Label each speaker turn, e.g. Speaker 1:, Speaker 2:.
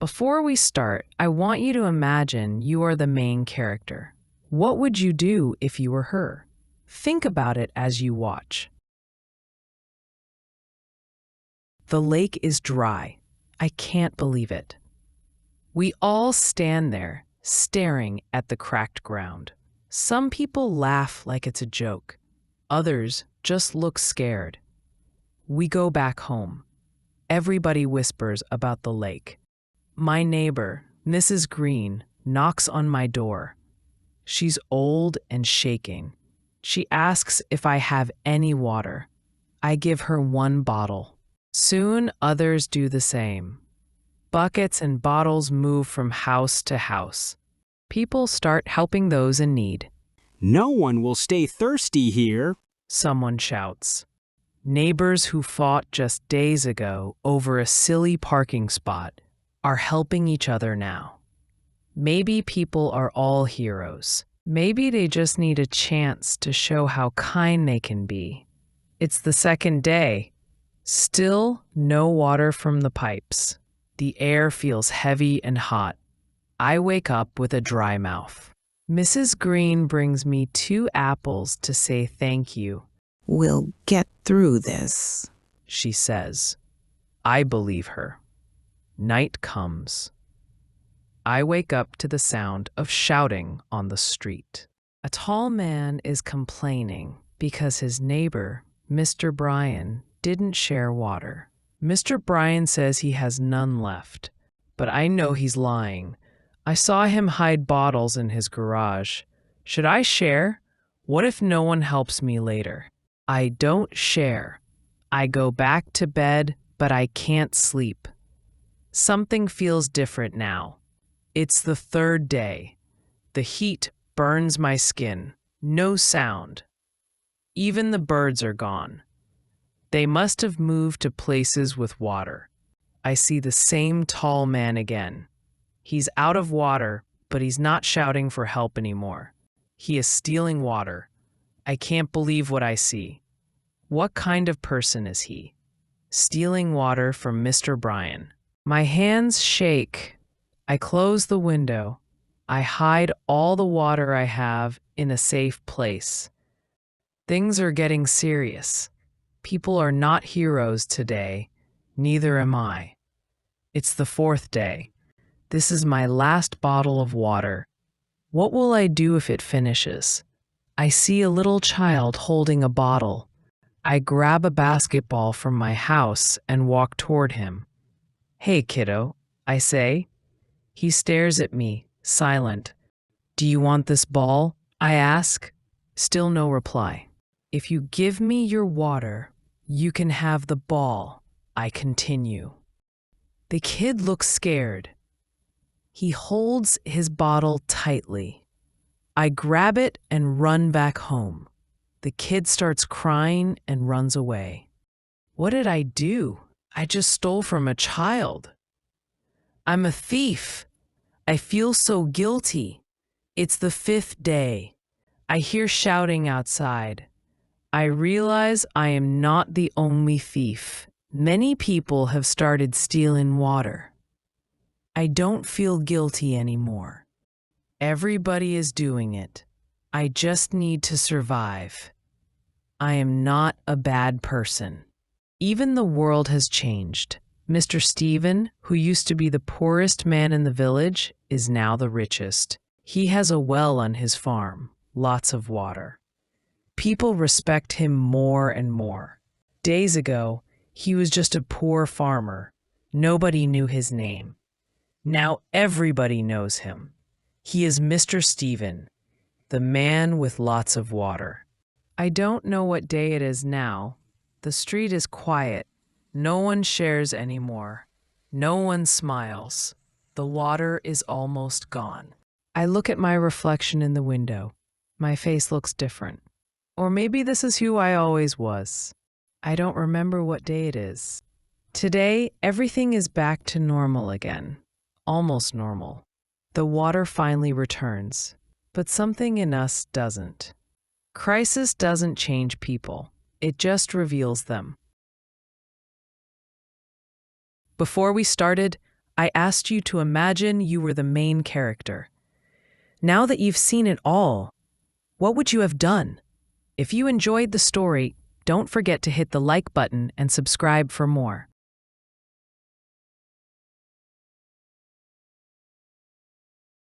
Speaker 1: Before we start, I want you to imagine you are the main character. What would you do if you were her? Think about it as you watch. The lake is dry. I can't believe it. We all stand there, staring at the cracked ground. Some people laugh like it's a joke. Others just look scared. We go back home. Everybody whispers about the lake. My neighbor, Mrs. Green, knocks on my door. She's old and shaking. She asks if I have any water. I give her one bottle. Soon others do the same. Buckets and bottles move from house to house. People start helping those in need.
Speaker 2: No one will stay thirsty here.
Speaker 1: Someone shouts. Neighbors who fought just days ago over a silly parking spot are helping each other now. Maybe people are all heroes. Maybe they just need a chance to show how kind they can be. It's the second day. Still no water from the pipes. The air feels heavy and hot. I wake up with a dry mouth. Mrs. Green brings me 2 apples to say thank you.
Speaker 3: We'll get through this,
Speaker 1: She says. I believe her. Night comes. I wake up to the sound of shouting on the street. A tall man is complaining because his neighbor, Mr. Bryan, didn't share water. Mr. Bryan says he has none left, but I know he's lying. I saw him hide bottles in his garage. Should I share? What if no one helps me later? I don't share. I go back to bed, but I can't sleep. Something feels different now. It's the 3rd day. The heat burns my skin. No sound. Even the birds are gone. They must have moved to places with water. I see the same tall man again. He's out of water, but he's not shouting for help anymore. He is stealing water. I can't believe what I see. What kind of person is he? Stealing water from Mr. Bryan. My hands shake. I close the window. I hide all the water I have in a safe place. Things are getting serious. People are not heroes today. Neither am I. It's the 4th day. This is my last bottle of water. What will I do if it finishes? I see a little child holding a bottle. I grab a basketball from my house and walk toward him. Hey, kiddo, I say. He stares at me, silent. Do you want this ball? I ask. Still no reply. If you give me your water, you can have the ball, I continue. The kid looks scared. He holds his bottle tightly. I grab it and run back home. The kid starts crying and runs away. What did I do? I just stole from a child. I'm a thief. I feel so guilty. It's the 5th day. I hear shouting outside. I realize I am not the only thief. Many people have started stealing water. I don't feel guilty anymore. Everybody is doing it. I just need to survive. I am not a bad person. Even the world has changed. Mr. Stephen, who used to be the poorest man in the village, is now the richest. He has a well on his farm, lots of water. People respect him more and more. Days ago, he was just a poor farmer. Nobody knew his name. Now everybody knows him. He is Mr. Stephen, the man with lots of water. I don't know what day it is now. The street is quiet. No one shares anymore. No one smiles. The water is almost gone. I look at my reflection in the window. My face looks different. Or maybe this is who I always was. I don't remember what day it is. Today, everything is back to normal again. Almost normal. The water finally returns, but something in us doesn't. Crisis doesn't change people. It just reveals them. Before we started, I asked you to imagine you were the main character. Now that you've seen it all, what would you have done? If you enjoyed the story, don't forget to hit the like button and subscribe for more.